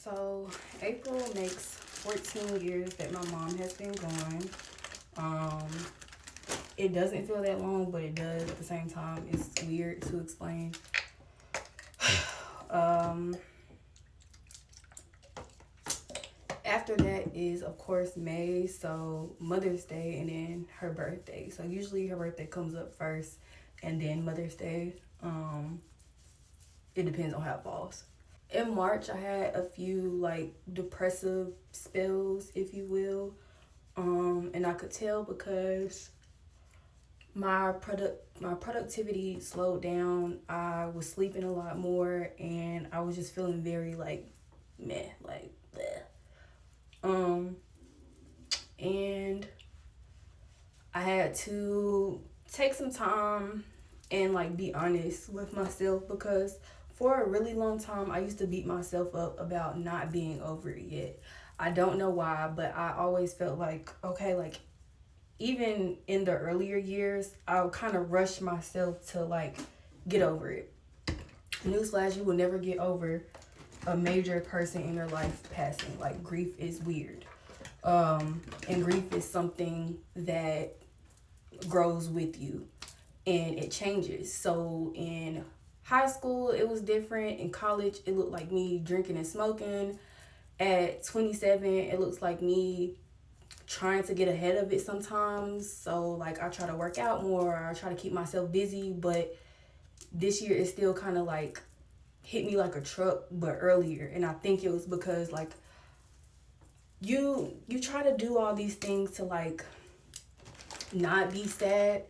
So April makes 14 years that my mom has been gone. Um, it doesn't feel that long, but it does at the same time. It's weird to explain. um, After that is, of course, May, so Mother's Day, and then her birthday. So usually her birthday comes up first, and then Mother's Day. It depends on how it falls. In March, I had a few like depressive spells, if you will, and I could tell because my productivity slowed down. I was sleeping a lot more, and I was just feeling very like meh, like bleh. And I had to take some time and like be honest with myself because for a really long time I used to beat myself up about not being over it yet. I don't know why, but I always felt like, okay, like even in the earlier years, I would kind of rush myself to like get over it. Newsflash, you will never get over a major person in your life passing. Like grief is weird. And grief is something that grows with you and it changes. So in high school, it was different. In college, it looked like me drinking and smoking. At 27, it looks like me trying to get ahead of it sometimes. So like I try to work out more, I try to keep myself busy, but this year it still kind of like hit me like a truck, but earlier. And I think it was because like you try to do all these things to like not be sad,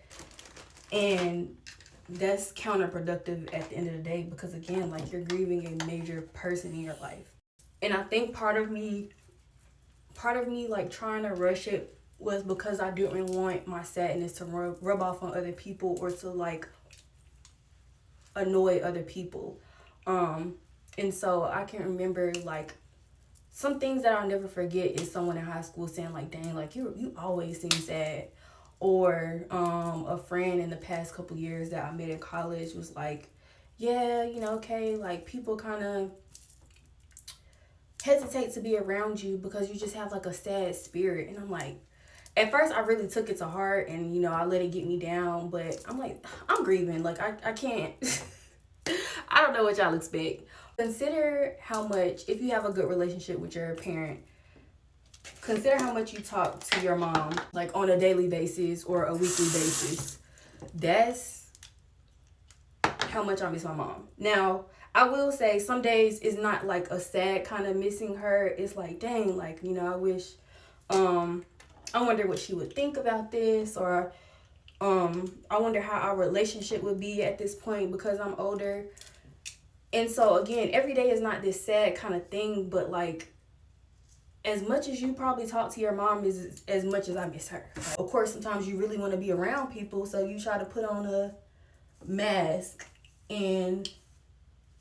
and that's counterproductive at the end of the day because again, like you're grieving a major person in your life. And I think part of me like trying to rush it was because I didn't want my sadness to rub off on other people or to like annoy other people. And so I can remember like some things that I'll never forget is someone in high school saying like, dang, like you always seem sad. Or a friend in the past couple years that I met in college was like, yeah, okay, like people kind of hesitate to be around you because you just have like a sad spirit. And I'm like, at first I really took it to heart and I let it get me down, but I'm like, I'm grieving, like I can't. I don't know what y'all expect. Consider how much, if you have a good relationship with your parent, consider how much you talk to your mom like on a daily basis or a weekly basis. That's how much I miss my mom. Now, I will say some days it's not like a sad kind of missing her. It's like, dang, like, I wish, I wonder what she would think about this, or I wonder how our relationship would be at this point because I'm older. And so again, every day is not this sad kind of thing, but like as much as you probably talk to your mom is as much as I miss her. Of course, sometimes you really want to be around people, so you try to put on a mask. And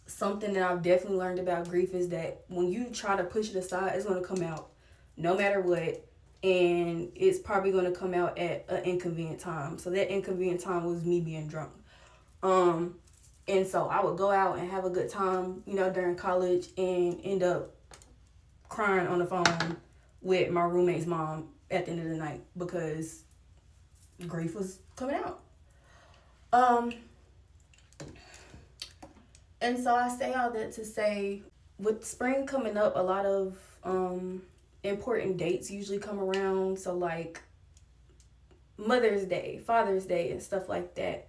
something that I've definitely learned about grief is that when you try to push it aside, it's going to come out no matter what. And it's probably going to come out at an inconvenient time. So that inconvenient time was me being drunk. And so I would go out and have a good time, during college and end up crying on the phone with my roommate's mom at the end of the night because grief was coming out. And so I say all that to say, with spring coming up, a lot of important dates usually come around. So like Mother's Day, Father's Day, and stuff like that.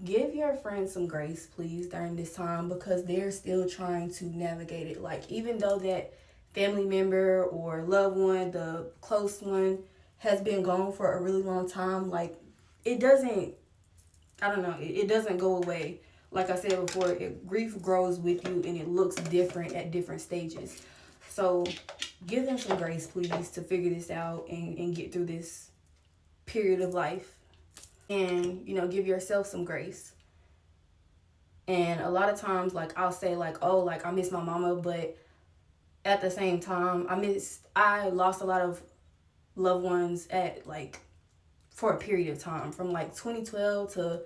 Give your friends some grace, please, during this time because they're still trying to navigate it. Like even though that family member or loved one, the close one, has been gone for a really long time, like it doesn't, I don't know, it doesn't go away. Like I said before, grief grows with you and it looks different at different stages. So give them some grace, please, to figure this out and get through this period of life. And, give yourself some grace. And a lot of times, like, I'll say, like, oh, like, I miss my mama, but at the same time, I lost a lot of loved ones for a period of time. From, like, 2012 to,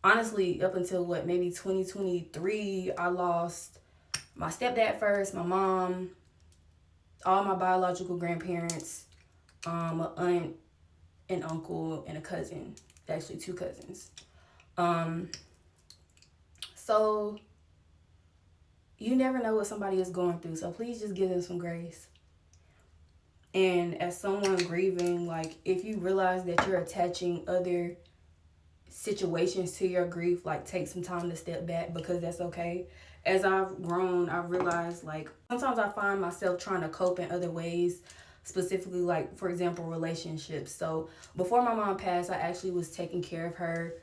honestly, up until, maybe 2023, I lost my stepdad first, my mom, all my biological grandparents, an aunt, an uncle, and a cousin. Actually, two cousins. Um, so you never know what somebody is going through. So please just give them some grace. And as someone grieving, like if you realize that you're attaching other situations to your grief, like take some time to step back, because that's okay. As I've grown, I've realized like sometimes I find myself trying to cope in other ways, specifically like for example relationships. So before my mom passed, I actually was taking care of her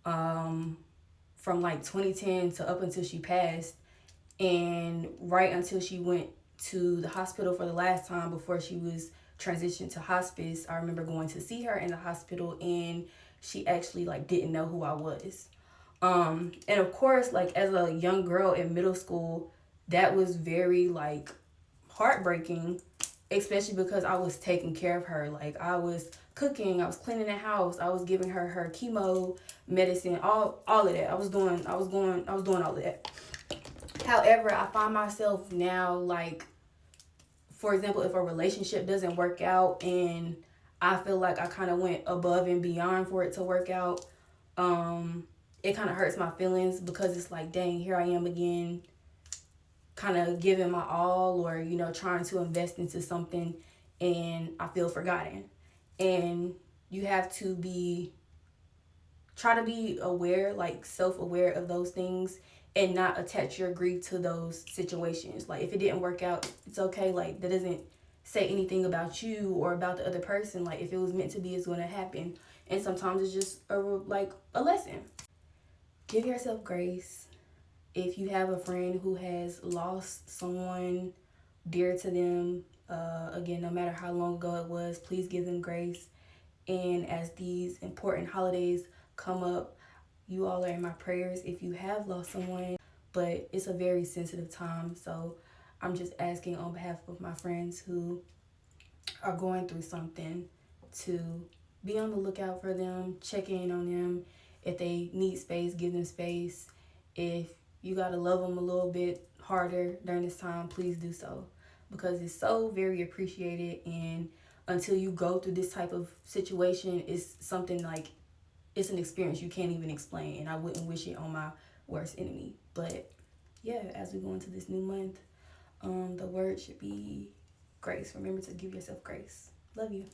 from like 2010 to up until she passed, and right until she went to the hospital for the last time before she was transitioned to hospice. I remember going to see her in the hospital, and she actually like didn't know who I was. And of course, like as a young girl in middle school, that was very like heartbreaking, especially because I was taking care of her. Like I was cooking, I was cleaning the house, I was giving her chemo medicine, all of that. I was doing all of that. However, I find myself now like, for example, if a relationship doesn't work out and I feel like I kind of went above and beyond for it to work out, it kind of hurts my feelings, because it's like, dang, here I am again, kind of giving my all, or trying to invest into something, and I feel forgotten. And you have to try to be aware, like self-aware of those things, and not attach your grief to those situations. Like if it didn't work out, it's okay. Like that doesn't say anything about you or about the other person. Like if it was meant to be, it's going to happen. And sometimes it's just a lesson. Give yourself grace. If you have a friend who has lost someone dear to them, again, no matter how long ago it was, please give them grace. And as these important holidays come up, you all are in my prayers if you have lost someone, but it's a very sensitive time. So I'm just asking on behalf of my friends who are going through something to be on the lookout for them, check in on them. If they need space, give them space. If you got to love them a little bit harder during this time, please do so, because it's so very appreciated. And until you go through this type of situation, it's something like, it's an experience you can't even explain, and I wouldn't wish it on my worst enemy. But yeah, as we go into this new month, the word should be grace. Remember to give yourself grace. Love you.